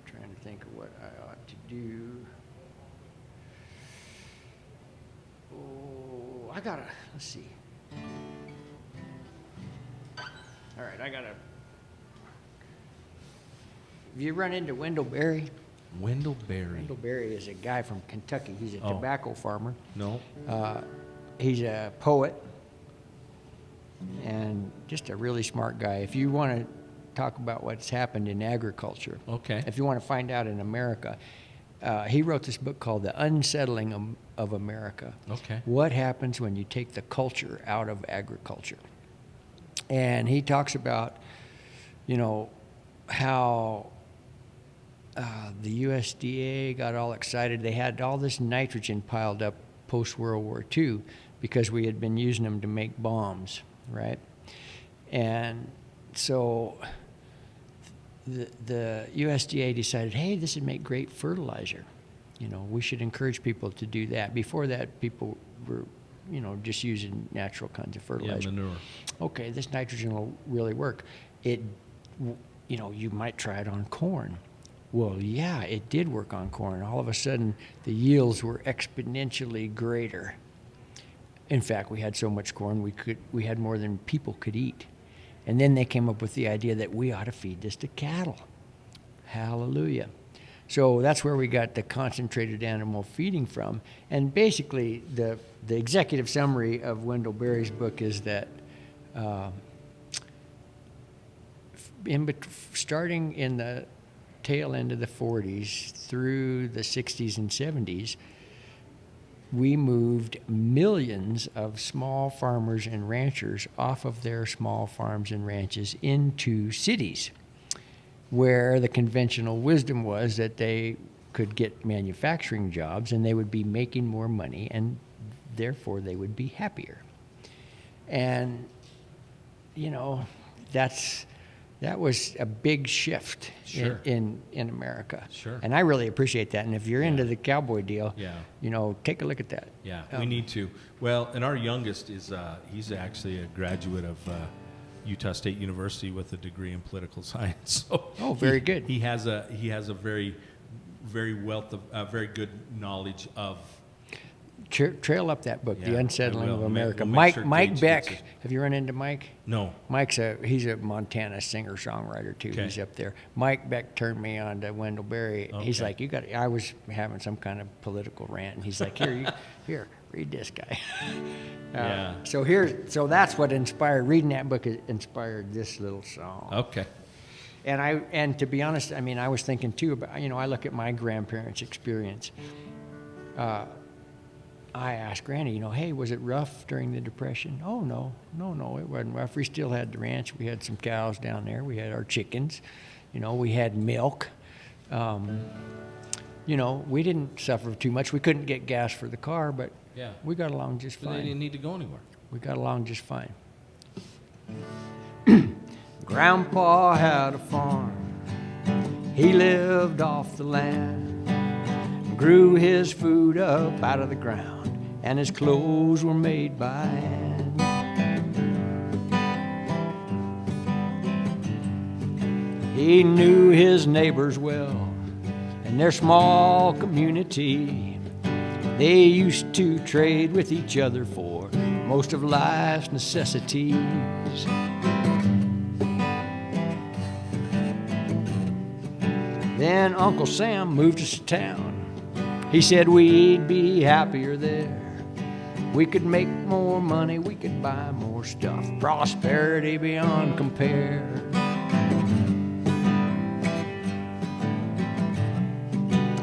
Trying to think of what I ought to do. Oh, let's see. All right, have you run into Wendell Berry? Wendell Berry. Wendell Berry is a guy from Kentucky. He's a Oh. tobacco farmer. No. He's a poet and just a really smart guy. If you want to talk about what's happened in agriculture. Okay. If you want to find out in America, he wrote this book called The Unsettling of America. Okay. What happens when you take the culture out of agriculture? And he talks about, you know, how the USDA got all excited. They had all this nitrogen piled up post-World War II because we had been using them to make bombs, right? And so the USDA decided, hey, this would make great fertilizer. You know, we should encourage people to do that. Before that, people were, you know, just using natural kinds of fertilizer. Yeah, manure. Okay, this nitrogen will really work. You know, you might try it on corn. Well, yeah, it did work on corn. All of a sudden, the yields were exponentially greater. In fact, we had so much corn, we had more than people could eat. And then they came up with the idea that we ought to feed this to cattle. Hallelujah. So that's where we got the concentrated animal feeding from. And basically, the executive summary of Wendell Berry's book is that starting in the tail end of the 40s through the 60s and 70s, we moved millions of small farmers and ranchers off of their small farms and ranches into cities, where the conventional wisdom was that they could get manufacturing jobs and they would be making more money and therefore they would be happier. And, you know, that was a big shift Sure. in America. Sure. And I really appreciate that. And if you're into the cowboy deal, Yeah. you know, take a look at that. Yeah, we need to. Well, and our youngest is, he's actually a graduate of Utah State University with a degree in political science. So Oh, very good. He has a very, very very good knowledge of. Trail up that book, Yeah, The I Unsettling will. of We'll make- America. we'll make sure Mike Gage Beck. gets it. Have you run into Mike? No. He's a Montana singer-songwriter too. Okay. He's up there. Mike Beck turned me on to Wendell Berry. He's Okay. like, I was having some kind of political rant, and he's like, here, read this guy. Yeah. So that's what inspired, reading that book inspired this little song. Okay. And to be honest, I mean, I was thinking too about, you know, I look at my grandparents' experience. I asked Granny, you know, hey, was it rough during the Depression? Oh, no, it wasn't rough. We still had the ranch. We had some cows down there. We had our chickens. You know, we had milk. You know, we didn't suffer too much. We couldn't get gas for the car, but Yeah. we got along just But they fine. didn't need to go anywhere. We got along just fine. Grandpa had a farm. He lived off the land. Grew his food up out of the ground, and his clothes were made by hand. He knew his neighbors well, and their small community. They used to trade with each other for most of life's necessities. Then Uncle Sam moved us to town. He said we'd be happier there. We could make more money, we could buy more stuff. Prosperity beyond compare.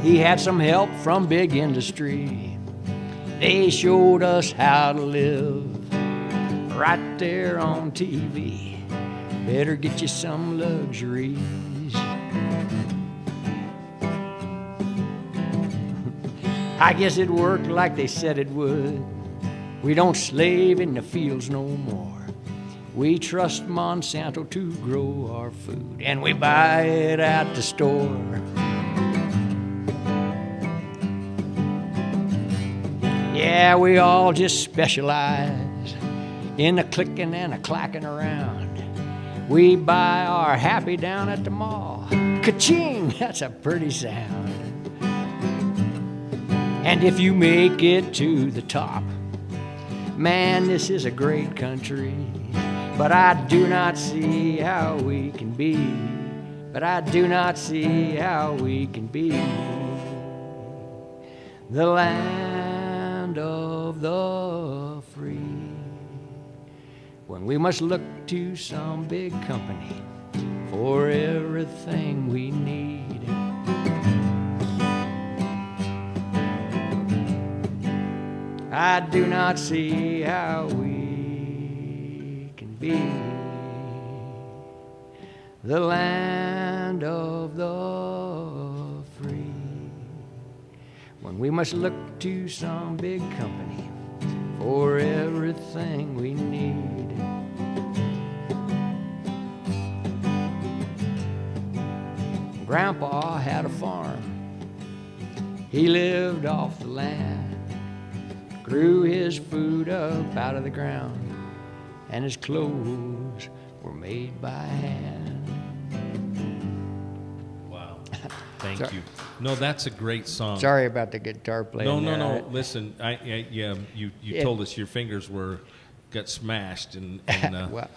He had some help from big industry. They showed us how to live right there on TV. Better get you some luxuries. I guess it worked like they said it would. We don't slave in the fields no more. We trust Monsanto to grow our food, and we buy it at the store. Yeah, we all just specialize in the clicking and the clacking around. We buy our happy down at the mall. Ka-ching! That's a pretty sound. And if you make it to the top, man, this is a great country. But I do not see how we can be. But I do not see how we can be the land of the free, when we must look to some big company for everything we need. I do not see how we can be the land of the free when we must look to some big company for everything we need. Grandpa had a farm. He lived off the land, grew his food up out of the ground, and his clothes were made by hand. Wow. Thank Sorry. you. No, that's a great song. Sorry about the guitar playing. No. Listen, you told us your fingers got smashed and Well,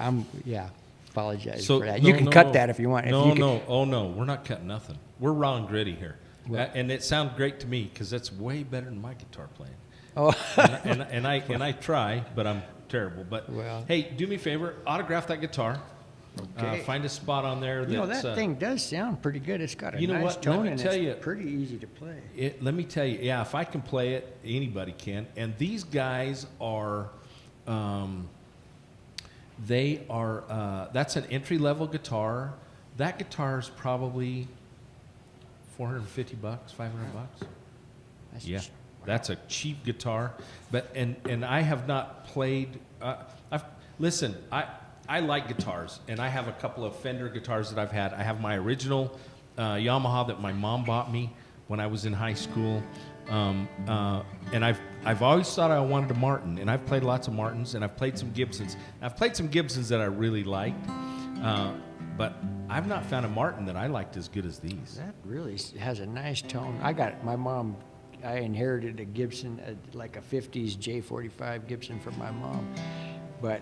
apologize so, for that. no, You can no, cut no. that if you want. No, we're not cutting nothing. We're raw and gritty here. Well- And it sounds great to me because that's way better than my guitar playing. Oh, and I try, but I'm terrible. But Well- hey, do me a favor, autograph that guitar. Okay. Find a spot on there that's that thing does sound pretty good. It's got a You know nice what? tone Let me and tell it's you- pretty easy to play. Let me tell you, yeah, if I can play it, anybody can. And these guys are, that's an entry-level guitar. That guitar is probably $450, $500. That's Yeah, just- that's a cheap guitar. But and I have not played. Listen, I like guitars, and I have a couple of Fender guitars that I've had. I have my original Yamaha that my mom bought me when I was in high school, and I've always thought I wanted a Martin, and I've played lots of Martins, and I've played some Gibsons. I've played some Gibsons that I really liked, but I've not found a Martin that I liked as good as these. That really has a nice tone. I inherited a Gibson, like a 50s J45 Gibson from my mom. But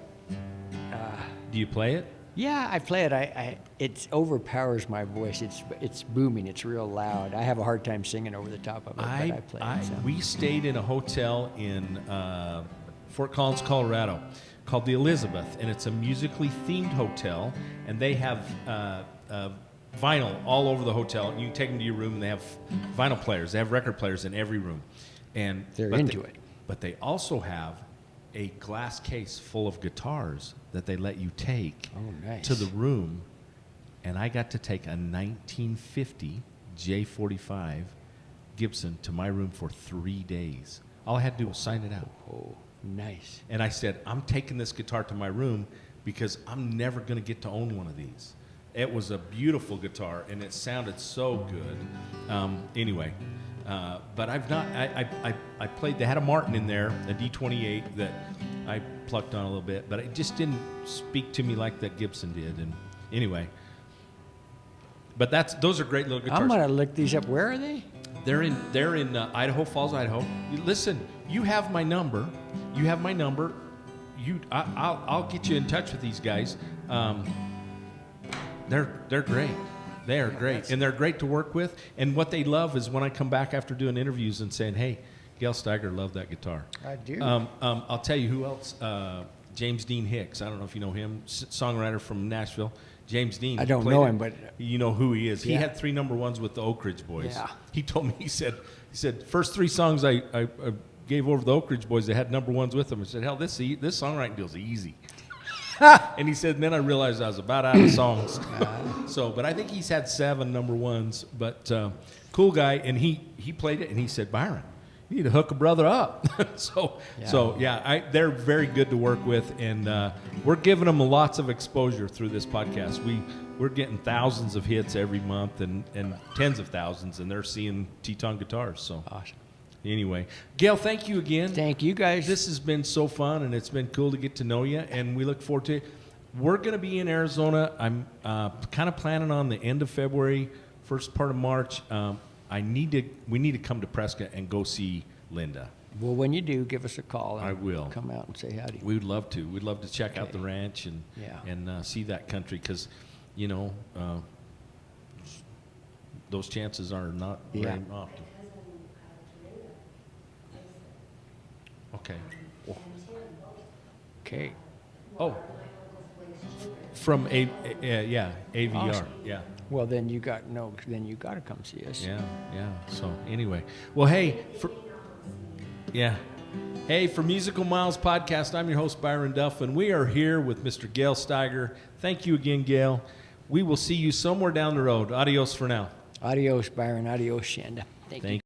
Do you play it? yeah, I play it. It overpowers my voice. It's booming. It's real loud. I have a hard time singing over the top of it, but I play it. So. We stayed in a hotel in Fort Collins, Colorado, called the Elizabeth, and it's a musically themed hotel, and they have vinyl all over the hotel. You can take them to your room, and they have vinyl players. They have record players in every room, and They're into it. But they also have a glass case full of guitars that they let you take nice. to the room, and I got to take a 1950 J45 Gibson to my room for 3 days. All I had to do was sign it out. Oh, nice. And I said, I'm taking this guitar to my room because I'm never going to get to own one of these. It was a beautiful guitar, and it sounded so good. Anyway, but I've not, I played, they had a Martin in there, a D28 that I plucked on a little bit, but it just didn't speak to me like that Gibson did. And anyway, but those are great little guitars. I'm gonna look these up. Where are they? They're in Idaho Falls, Idaho. Listen, you have my number. I'll get you in touch with these guys. They're great. They are great, and they're great to work with. And what they love is when I come back after doing interviews and saying, "Hey, Gail Steiger loved that guitar." I do. I'll tell you who else. James Dean Hicks. I don't know if you know him, songwriter from Nashville. James Dean. I don't know him, but you know who he is. He Yeah. had 3 number ones with the Oak Ridge Boys. Yeah. He told me, he said, first 3 songs I gave over the Oak Ridge Boys, they had number ones with them. I said, hell, this songwriting deal's easy. And he said, and then I realized I was about out of songs. But I think he's had 7 number ones. But cool guy, and he played it, and he said, Byron, you need to hook a brother up. They're very good to work with, and we're giving them lots of exposure through this podcast. We're getting thousands of hits every month, and tens of thousands, and they're seeing Teton guitars. So awesome. Anyway, Gail, thank you again. Thank you guys. This has been so fun, and it's been cool to get to know you, and we look forward to it. We're going to be in Arizona. I'm kind of planning on the end of February, first part of March. We need to come to Prescott and go see Linda. Well, when you do, give us a call. And I will. Come out and say howdy. We would love to. We'd love to check out the ranch and see that country because, those chances are not very often. Okay. Okay. Oh. From AVR. Awesome. Yeah. Well, then you got to come see us. Yeah. So anyway, well, hey, Hey, for Musical Miles Podcast, I'm your host, Byron Duff, and we are here with Mr. Gail Steiger. Thank you again, Gail. We will see you somewhere down the road. Adios for now. Adios, Byron. Adios, Shanda. Thank you.